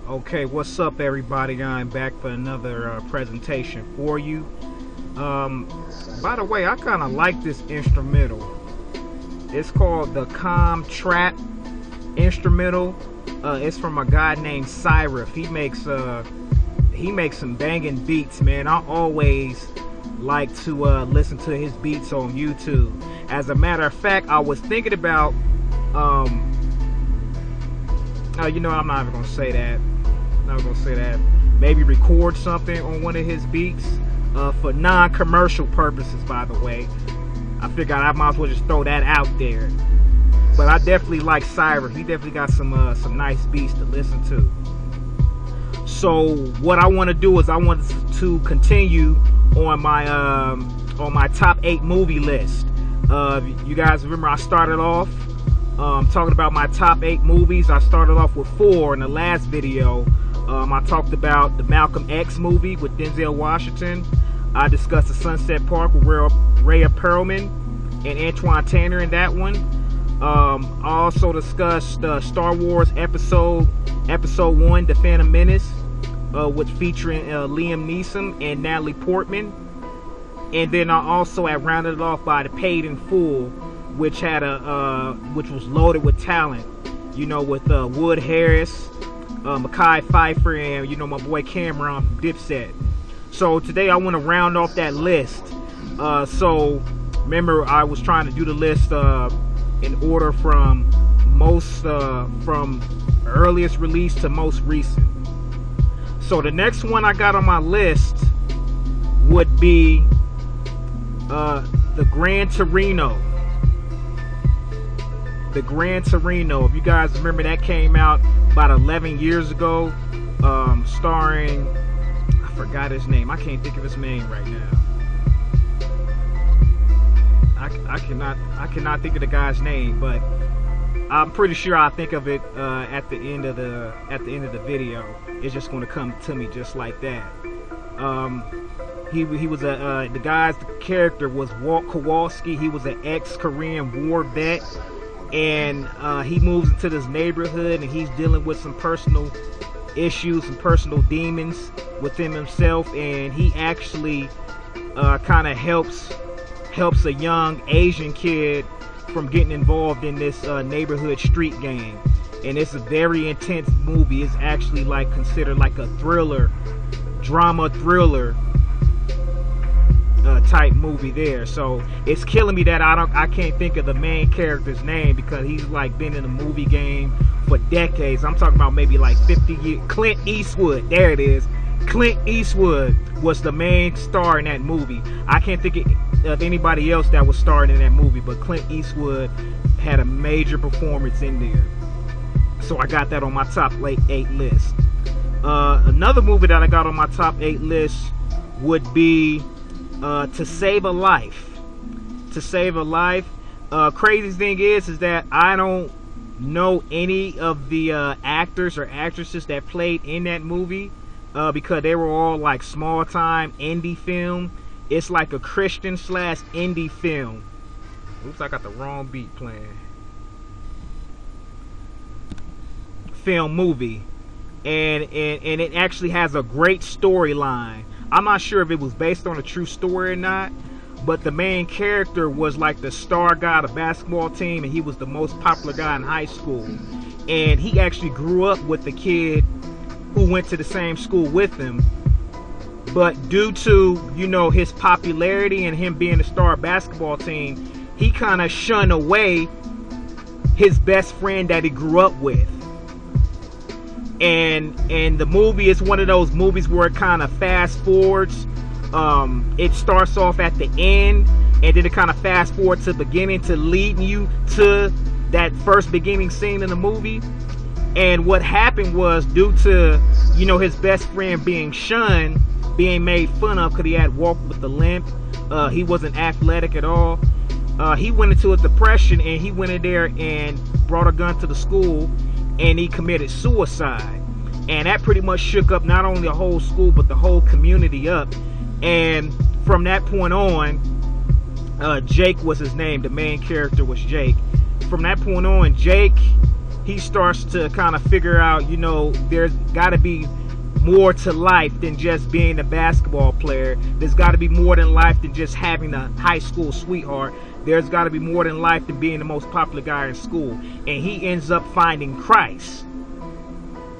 Okay, what's up, everybody? I'm back for another presentation for you. By the way, I kind of like this instrumental. It's called the Calm Trap instrumental. It's from a guy named Cyrov. He makes some banging beats, man. I always like to listen to his beats on YouTube. As a matter of fact, I was thinking about I'm not even gonna say that. Maybe record something on one of his beats for non-commercial purposes. By the way, I figured I might as well just throw that out there. But I definitely like Cyrov. He definitely got some nice beats to listen to. So what I want to do is I want to continue on my top 8 movie list. You guys remember I started off talking about my top 8 movies. I started off with 4 in the last video. I talked about the Malcolm X movie with Denzel Washington. I discussed the Sunset Park with Rhea Perlman and Antoine Tanner in that one. I also discussed Star Wars Episode 1, The Phantom Menace, with featuring Liam Neeson and Natalie Portman. And then I also had rounded it off by The Paid in Full, which was loaded with talent, with Wood Harris, Mekhi Phifer, and my boy Cameron from Dipset. So today I want to round off that list. So remember, I was trying to do the list in order from earliest release to most recent. So the next one I got on my list would be the Gran Torino. The Gran Torino. If you guys remember, that came out about 11 years ago, starring, I forgot his name. I can't think of his name right now. I cannot think of the guy's name, but I'm pretty sure I'll think of it at the end of the video. It's just going to come to me just like that. He was the character was Walt Kowalski. He was an ex-Korean War vet, and he moves into this neighborhood, and he's dealing with some personal issues, some personal demons within himself, and he actually kind of helps a young Asian kid from getting involved in this neighborhood street gang. And it's a very intense movie. It's actually considered like a drama thriller type movie there. So it's killing me that I can't think of the main character's name, because he's been in the movie game for decades. I'm talking about maybe 50 years. Clint Eastwood, there it is. Clint Eastwood was the main star in that movie. I can't think of anybody else that was starring in that movie, but Clint Eastwood had a major performance in there. So I got that on my top 8 list. Another movie that I got on my top 8 list would be To Save a Life. To Save a Life. Crazy thing is that I don't know any of the actors or actresses that played in that movie, because they were all small time indie film. It's like a Christian / indie film. Oops, I got the wrong beat playing. Film movie, and it actually has a great storyline. I'm not sure if it was based on a true story or not, but the main character was the star guy of the basketball team, and he was the most popular guy in high school. And he actually grew up with the kid who went to the same school with him, but due to his popularity and him being the star basketball team, he kind of shunned away his best friend that he grew up with. And the movie is one of those movies where it kind of fast forwards. It starts off at the end, and then it kind of fast forward to the beginning to leading you to that first beginning scene in the movie. And what happened was, due to his best friend being shunned, being made fun of because he had walked with a limp, he wasn't athletic at all. He went into a depression, and he went in there and brought a gun to the school, and he committed suicide. And that pretty much shook up not only the whole school, but the whole community up. And from that point on, Jake was his name. The main character was Jake. From that point on, Jake, he starts to kind of figure out, you know, there's got to be more to life than just being a basketball player. There's got to be more than life than just having a high school sweetheart. There's got to be more than life than being the most popular guy in school. And he ends up finding Christ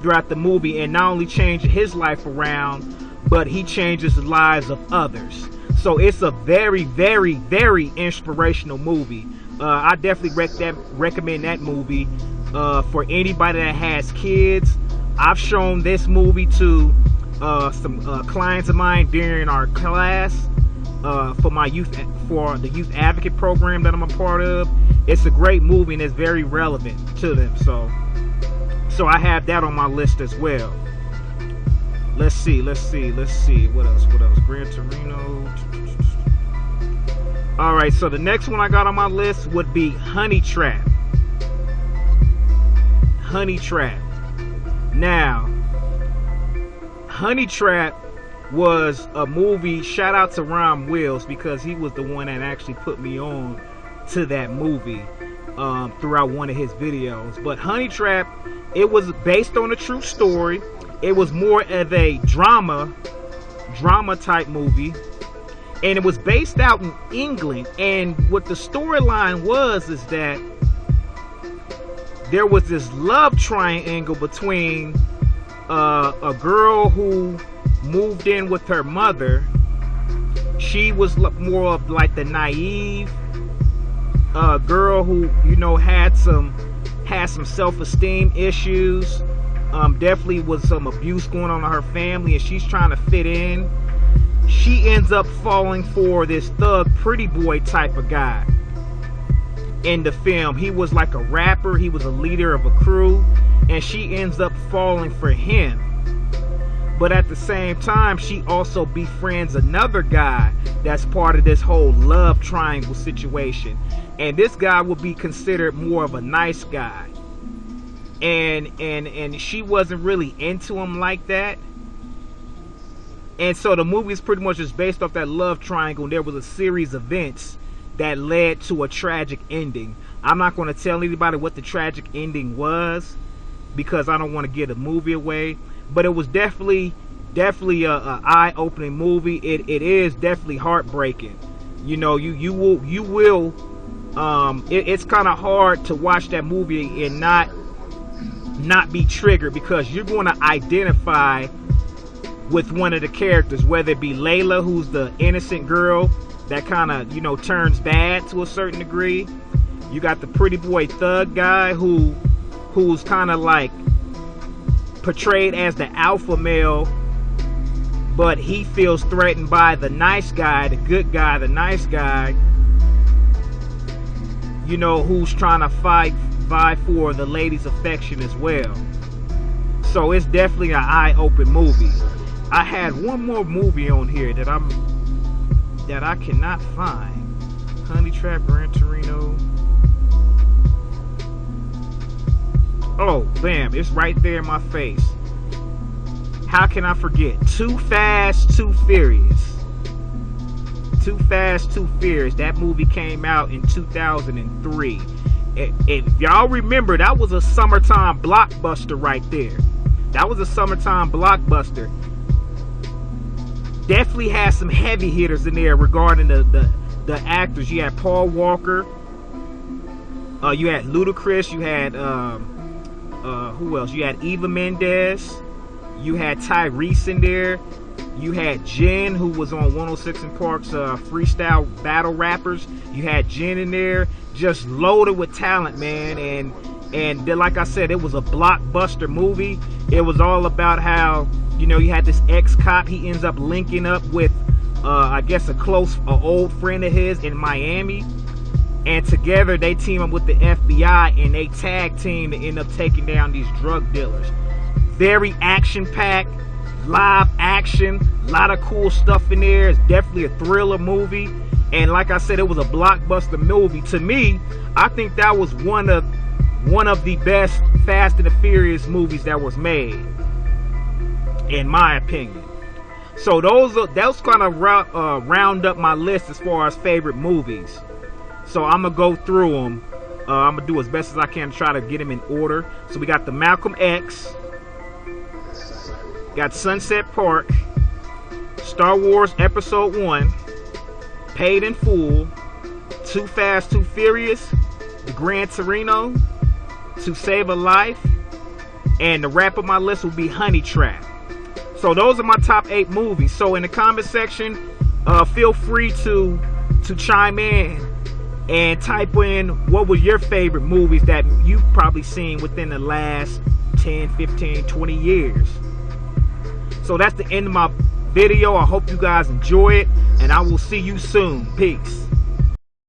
throughout the movie, and not only changing his life around, but he changes the lives of others. So it's a very, very, very inspirational movie. I definitely recommend that movie for anybody that has kids. I've shown this movie to some clients of mine during our class for the youth advocate program that I'm a part of. It's a great movie and it's very relevant to them. So I have that on my list as well. Let's see. What else? Gran Torino. All right, so the next one I got on my list would be Honey Trap. Honey Trap. Now, Honey Trap was a movie. Shout out to Ron Wills, because he was the one that actually put me on to that movie throughout one of his videos. But Honey Trap, it was based on a true story. It was more of a drama type movie, and it was based out in England. And what the storyline was is that there was this love triangle between a girl who moved in with her mother. She was more of like the naive girl who, you know, had some self-esteem issues. Definitely was some abuse going on in her family, and she's trying to fit in. She ends up falling for this thug pretty boy type of guy in the film. He was like a rapper, he was a leader of a crew, and she ends up falling for him. But at the same time, she also befriends another guy that's part of this whole love triangle situation. And this guy would be considered more of a nice guy. And she wasn't really into him like that. And so the movie is pretty much just based off that love triangle. And there was a series of events that led to a tragic ending. I'm not going to tell anybody what the tragic ending was, because I don't want to give the movie away. But it was definitely a eye-opening movie. It is definitely heartbreaking. You know, you will. It's kind of hard to watch that movie and not be triggered, because you're going to identify with one of the characters, whether it be Layla, who's the innocent girl that kind of, you know, turns bad to a certain degree. You got the pretty boy thug guy who's kind of like portrayed as the alpha male, but he feels threatened by the nice guy, the good guy, the nice guy, you know, who's trying to vie for the lady's affection as well. So it's definitely an eye-opening movie. I had one more movie on here that I cannot find. Honey Trap, Gran Torino. Oh, bam, it's right there in my face. How can I forget? Too Fast, Too Furious. Too Fast, Too Furious. That movie came out in 2003. If y'all remember, that was a summertime blockbuster right there. That was a summertime blockbuster. Definitely has some heavy hitters in there regarding the actors. You had Paul Walker. You had Ludacris. You had who else? You had Eva Mendes. You had Tyrese in there. You had Jen, who was on 106 & Park's freestyle battle rappers. You had Jen in there, just loaded with talent, man. And then, like I said, it was a blockbuster movie. It was all about how, you know, you had this ex-cop. He ends up linking up with, I guess, an old friend of his in Miami. And together they team up with the FBI, and they tag team to end up taking down these drug dealers. Very action-packed, live action, a lot of cool stuff in there. It's definitely a thriller movie. And like I said, it was a blockbuster movie. To me, I think that was one of the best Fast and the Furious movies that was made, in my opinion. So those kind of round up my list as far as favorite movies. So I'm gonna go through them I'm gonna do as best as I can to try to get them in order. So we got the Malcolm X, got Sunset Park, Star Wars Episode 1, Paid in Full, Too Fast, Too Furious, The Gran Torino, To Save a Life, and the wrap of my list will be Honey Trap. So those are my top 8 movies. So in the comment section, feel free to chime in and type in what was your favorite movies that you've probably seen within the last 10, 15, 20 years. So that's the end of my video. I hope you guys enjoy it, and I will see you soon. Peace.